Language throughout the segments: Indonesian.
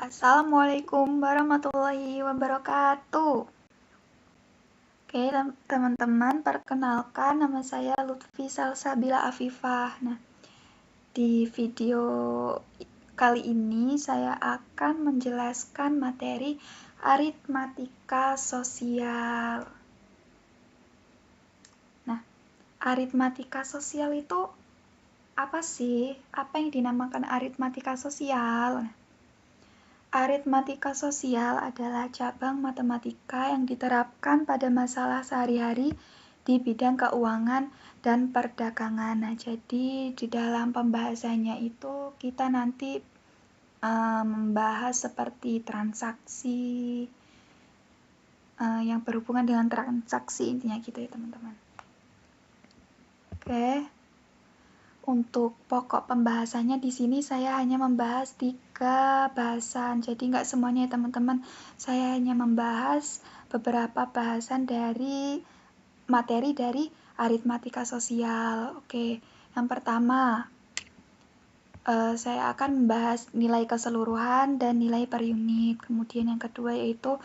Assalamualaikum warahmatullahi wabarakatuh. Oke, teman-teman, perkenalkan nama saya Lutfi Salsabila Afifah. Nah, di video kali ini saya akan menjelaskan materi aritmatika sosial. Nah, aritmatika sosial itu apa sih? Apa yang dinamakan aritmatika sosial? Aritmatika sosial adalah cabang matematika yang diterapkan pada masalah sehari-hari di bidang keuangan dan perdagangan. Nah, jadi di dalam pembahasannya itu kita nanti membahas seperti transaksi yang berhubungan dengan transaksi, intinya gitu ya teman-teman. Oke. Untuk pokok pembahasannya di sini saya hanya membahas 3 bahasan. Jadi nggak semuanya ya teman-teman. Saya hanya membahas beberapa bahasan dari materi dari aritmatika sosial. Oke, yang pertama saya akan membahas nilai keseluruhan dan nilai per unit. Kemudian yang kedua yaitu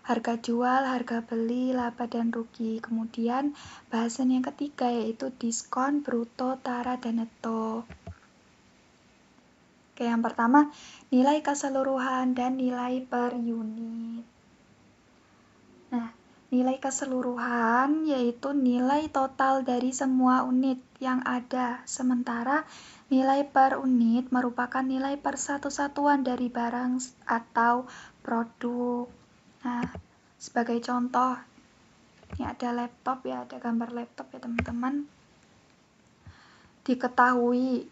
harga jual, harga beli, laba dan rugi. Kemudian bahasan yang ketiga yaitu diskon, bruto, tara, dan neto. Oke, yang pertama nilai keseluruhan dan nilai per unit. Nah, nilai keseluruhan yaitu nilai total dari semua unit yang ada. Sementara nilai per unit merupakan nilai per satu-satuan dari barang atau produk. Nah, sebagai contoh, ini ada laptop ya, ada gambar laptop ya teman-teman. Diketahui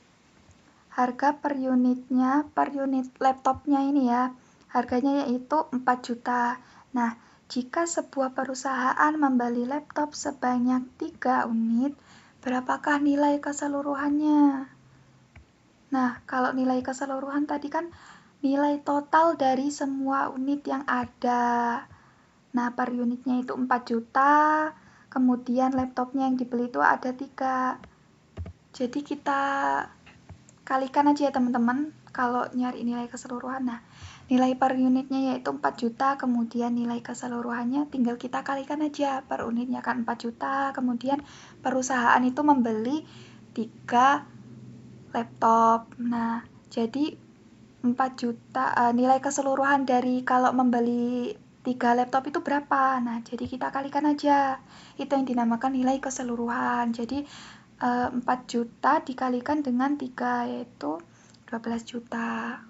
harga per unitnya, per unit laptopnya ini ya, harganya yaitu 4 juta. Nah, jika sebuah perusahaan membeli laptop sebanyak 3 unit, berapakah nilai keseluruhannya? Nah, kalau nilai keseluruhan tadi kan nilai total dari semua unit yang ada. Nah, per unitnya itu 4 juta, kemudian laptopnya yang dibeli itu ada 3. Jadi kita kalikan aja ya teman-teman kalau nyari nilai keseluruhan. Nah, nilai per unitnya yaitu 4 juta, kemudian nilai keseluruhannya tinggal kita kalikan aja. Per unitnya kan 4 juta, kemudian perusahaan itu membeli 3 laptop. Nah, jadi 4 juta nilai keseluruhan dari kalau membeli 3 laptop itu berapa? Nah, jadi kita kalikan aja. Itu yang dinamakan nilai keseluruhan. Jadi 4 juta dikalikan dengan 3 yaitu 12 juta.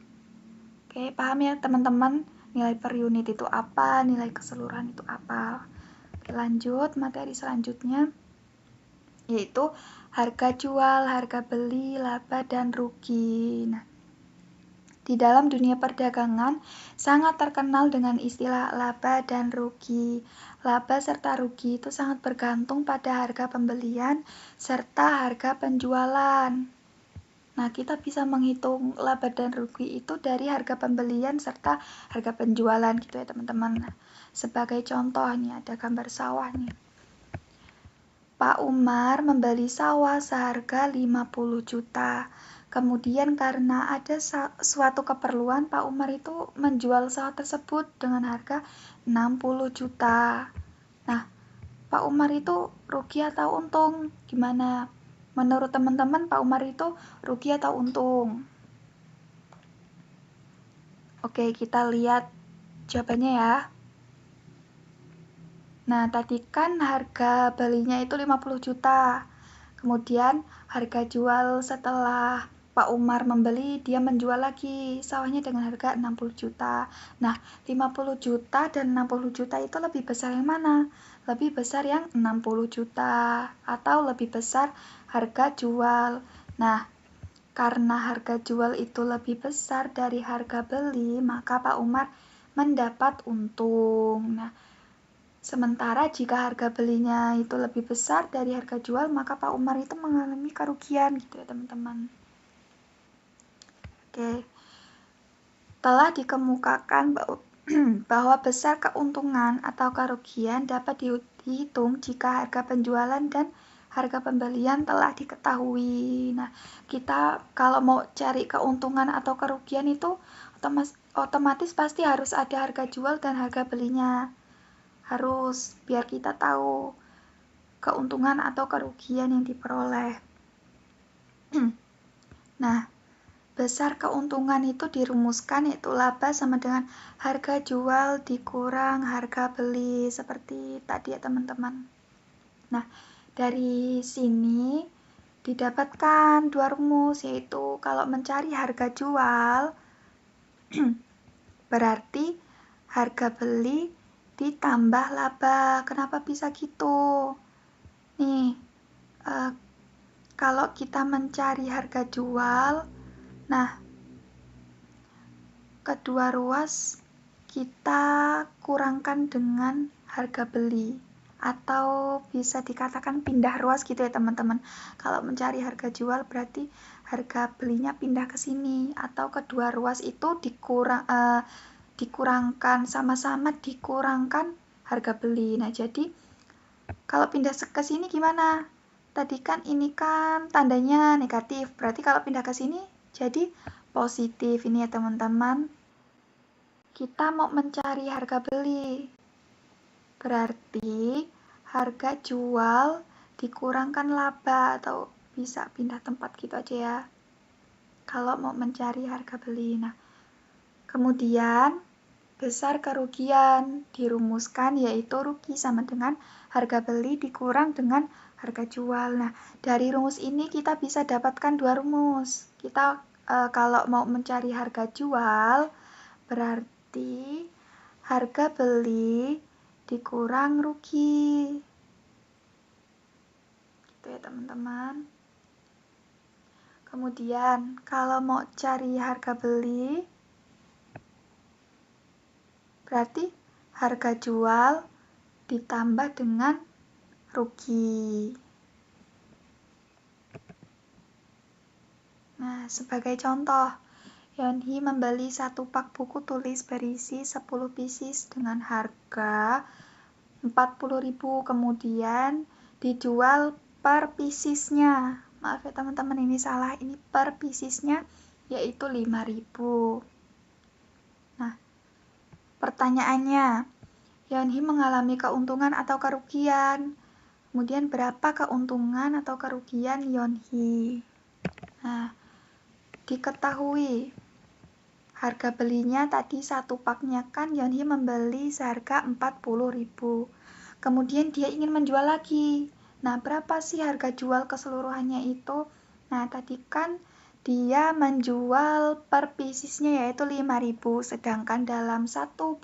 Oke, paham ya teman-teman? Nilai per unit itu apa? Nilai keseluruhan itu apa? Oke, lanjut materi selanjutnya yaitu harga jual, harga beli, laba dan rugi. Nah, di dalam dunia perdagangan sangat terkenal dengan istilah laba dan rugi. Laba serta rugi itu sangat bergantung pada harga pembelian serta harga penjualan. Nah, kita bisa menghitung laba dan rugi itu dari harga pembelian serta harga penjualan gitu ya teman-teman. Nah, sebagai contoh nih ada gambar sawah nih. Pak Umar membeli sawah seharga 50 juta. Kemudian karena ada suatu keperluan, Pak Umar itu menjual sawah tersebut dengan harga 60 juta. Nah, Pak Umar itu rugi atau untung? Gimana? Menurut teman-teman, Pak Umar itu rugi atau untung? Oke, kita lihat jawabannya ya. Nah, tadi kan harga belinya itu 50 juta. Kemudian harga jual setelah Pak Umar membeli, dia menjual lagi sawahnya dengan harga 60 juta. Nah, 50 juta dan 60 juta itu lebih besar yang mana? Lebih besar yang 60 juta atau lebih besar harga jual. Nah, karena harga jual itu lebih besar dari harga beli, maka Pak Umar mendapat untung. Nah, sementara jika harga belinya itu lebih besar dari harga jual, maka Pak Umar itu mengalami kerugian gitu ya teman-teman. Oke, telah dikemukakan bahwa besar keuntungan atau kerugian dapat dihitung jika harga penjualan dan harga pembelian telah diketahui. Nah, kita kalau mau cari keuntungan atau kerugian itu otomatis pasti harus ada harga jual dan harga belinya. Harus, biar kita tahu keuntungan atau kerugian yang diperoleh. Nah, besar keuntungan itu dirumuskan yaitu laba sama dengan harga jual dikurang harga beli, seperti tadi ya teman-teman. Nah, dari sini didapatkan dua rumus, yaitu kalau mencari harga jual berarti harga beli ditambah laba. Kenapa bisa gitu? Nih, kalau kita mencari harga jual, nah, kedua ruas kita kurangkan dengan harga beli, atau bisa dikatakan pindah ruas gitu ya teman-teman. Kalau mencari harga jual berarti harga belinya pindah ke sini, atau kedua ruas itu dikurangkan, sama-sama dikurangkan harga beli. Nah, jadi kalau pindah ke sini gimana? Tadi kan ini kan tandanya negatif, berarti kalau pindah ke sini jadi positif. Ini ya teman-teman, kita mau mencari harga beli, berarti harga jual dikurangkan laba, atau bisa pindah tempat gitu aja ya, kalau mau mencari harga beli. Nah, kemudian besar kerugian dirumuskan yaitu rugi sama dengan harga beli dikurang dengan harga jual. Nah, dari rumus ini kita bisa dapatkan dua rumus. Kita kalau mau mencari harga jual berarti harga beli dikurang rugi. Gitu ya teman-teman. Kemudian kalau mau cari harga beli berarti harga jual ditambah dengan rugi. Nah, sebagai contoh, Yonhee membeli satu pak buku tulis berisi 10 pieces dengan harga 40.000, kemudian dijual per piecesnya. Maaf ya teman-teman, ini salah, ini per piecesnya yaitu 5.000. Nah, pertanyaannya, Yonhee mengalami keuntungan atau kerugian? Kemudian berapa keuntungan atau kerugian Yonhee? Nah, diketahui harga belinya tadi satu paknya kan Yonhee membeli seharga 40.000. Kemudian dia ingin menjual lagi. Nah, berapa sih harga jual keseluruhannya itu? Nah, tadi kan dia menjual per piecesnya yaitu 5.000, sedangkan dalam satu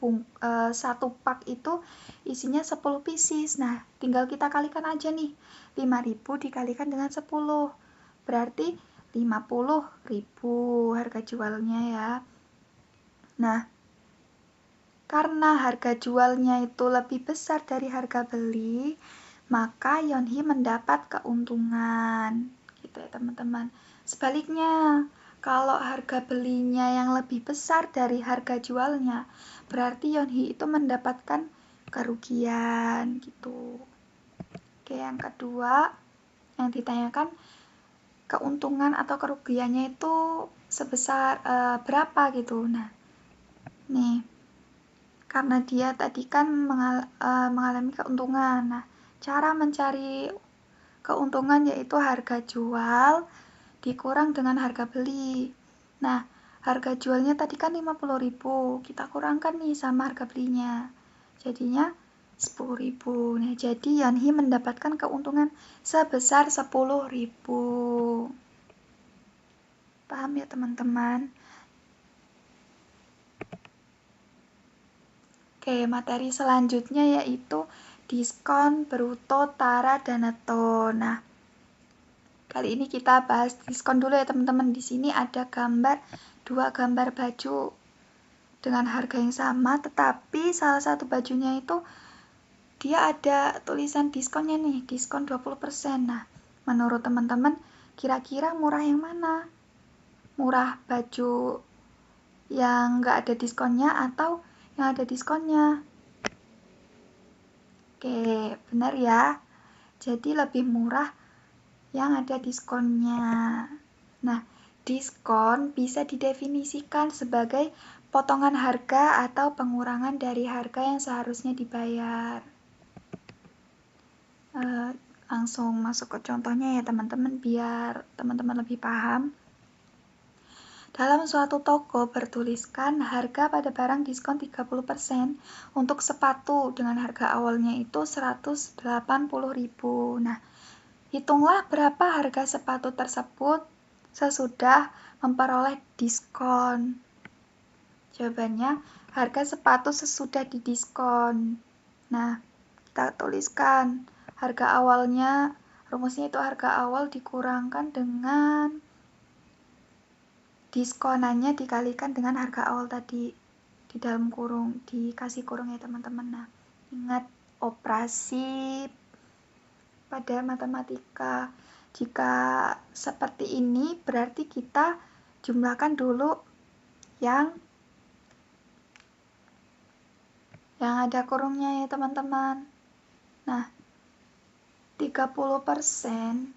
pak itu isinya 10 pieces. Nah, tinggal kita kalikan aja nih, 5.000 dikalikan dengan 10, berarti 50.000 harga jualnya ya. Nah, karena harga jualnya itu lebih besar dari harga beli, maka Yonhee mendapat keuntungan. Gitu ya teman-teman. Sebaliknya, kalau harga belinya yang lebih besar dari harga jualnya, berarti Yonhee itu mendapatkan kerugian gitu. Oke, yang kedua yang ditanyakan, keuntungan atau kerugiannya itu sebesar berapa gitu. Nah, nih, karena dia tadi kan mengalami keuntungan. Nah, cara mencari keuntungan yaitu harga jual dikurang dengan harga beli. Nah, harga jualnya tadi kan 50.000, kita kurangkan nih sama harga belinya, jadinya 10.000. Nah, jadi Yonhee mendapatkan keuntungan sebesar 10.000. Paham ya teman-teman? Oke, materi selanjutnya yaitu diskon, bruto, tara, dan neto. Nah, kali ini kita bahas diskon dulu ya teman-teman. Di sini ada dua gambar baju dengan harga yang sama, tetapi salah satu bajunya itu dia ada tulisan diskonnya nih, diskon 20%. Nah, menurut teman-teman kira-kira murah yang mana? Murah baju yang nggak ada diskonnya atau yang ada diskonnya? Oke, benar ya. Jadi lebih murah yang ada diskonnya. Nah, diskon bisa didefinisikan sebagai potongan harga atau pengurangan dari harga yang seharusnya dibayar. Langsung masuk ke contohnya ya teman-teman, biar teman-teman lebih paham. Dalam suatu toko bertuliskan harga pada barang diskon 30% untuk sepatu dengan harga awalnya itu 180.000. Nah, hitunglah berapa harga sepatu tersebut sesudah memperoleh diskon. Jawabannya, harga sepatu sesudah didiskon. Nah, kita tuliskan harga awalnya, rumusnya itu harga awal dikurangkan dengan diskonannya dikalikan dengan harga awal tadi di dalam kurung, dikasih kurung ya teman-teman. Nah, ingat operasi pada matematika. Jika seperti ini berarti kita jumlahkan dulu yang ada kurungnya ya teman-teman. Nah, 30%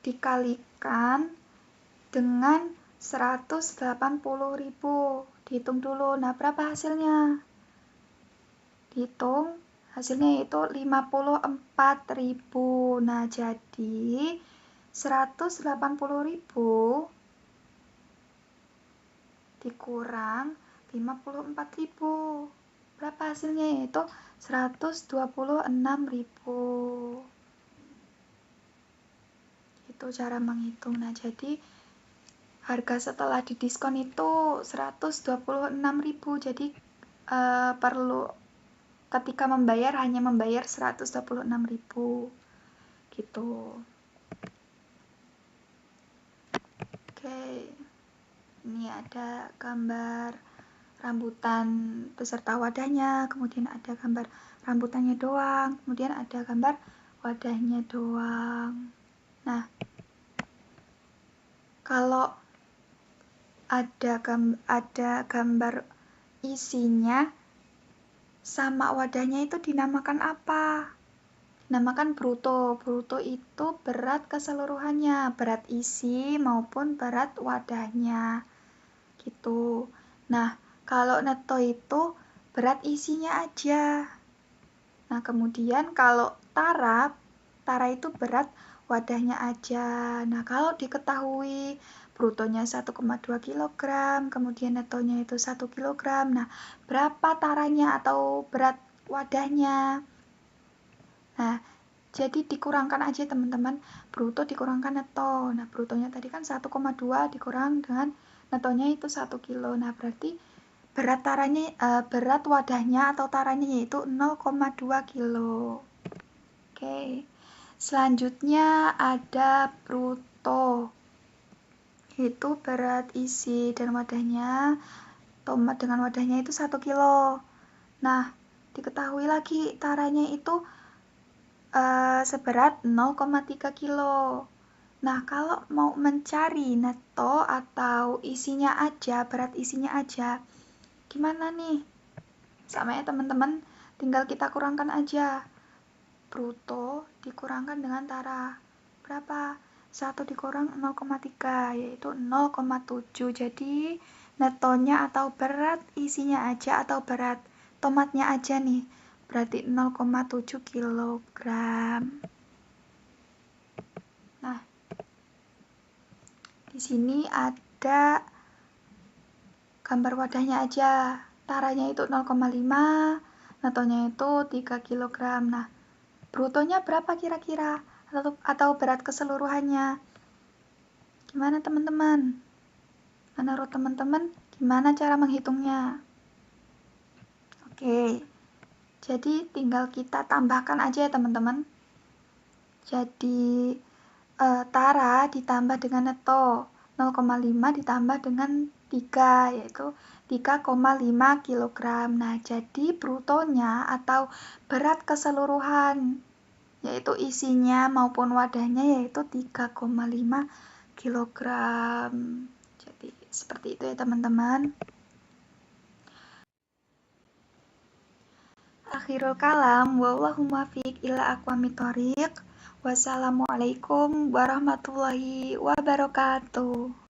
dikalikan dengan 180.000. Dihitung dulu. Nah, berapa hasilnya? Dihitung, hasilnya yaitu 54.000. Nah, jadi 180.000 dikurang 54.000. Berapa hasilnya? Yaitu 126.000. Itu cara menghitung. Nah, jadi harga setelah didiskon itu 126.000. Jadi perlu ketika membayar hanya membayar 126.000 gitu. Oke. Ini ada gambar rambutan beserta wadahnya, kemudian ada gambar rambutannya doang, kemudian ada gambar wadahnya doang. Nah, kalau ada gambar isinya sama wadahnya itu dinamakan apa? Dinamakan bruto. Bruto itu berat keseluruhannya, berat isi maupun berat wadahnya. Gitu. Nah, kalau neto itu berat isinya aja. Nah, kemudian kalau tara itu berat wadahnya aja. Nah, kalau diketahui brutonya 1,2 kg, kemudian netonya itu 1 kg. Nah, berapa taranya atau berat wadahnya? Nah, jadi dikurangkan aja teman-teman, bruto dikurangkan neto. Nah, brutonya tadi kan 1,2 dikurang dengan netonya itu 1 kilo. Nah, berarti berat wadahnya atau taranya yaitu 0,2 kilo. Oke. Selanjutnya ada bruto. Itu berat isi dan wadahnya, tomat dengan wadahnya itu 1 kilo. Nah, diketahui lagi taranya itu seberat 0,3 kilo. Nah, kalau mau mencari neto atau isinya aja, berat isinya aja, gimana nih? Sama ya teman-teman, tinggal kita kurangkan aja. Bruto dikurangkan dengan tara. Berapa? 1 dikurang 0,3 yaitu 0,7. Jadi netonya atau berat isinya aja atau berat tomatnya aja nih berarti 0,7 kg. Nah, di sini ada gambar wadahnya aja. Taranya itu 0,5, netonya itu 3 kg. Nah, brutonya berapa kira-kira? Atau berat keseluruhannya? Gimana teman-teman? Menurut teman-teman, gimana cara menghitungnya? Oke, jadi tinggal kita tambahkan aja ya teman-teman. Jadi, tara ditambah dengan neto, 0,5 ditambah dengan 3, yaitu 3,5 kg. Nah, jadi brutonya atau berat keseluruhan yaitu isinya maupun wadahnya yaitu 3,5 kg. Jadi seperti itu ya teman-teman. Akhirul kalam, wallahu muwaffiq ila aqwamit thoriq. Wassalamualaikum warahmatullahi wabarakatuh.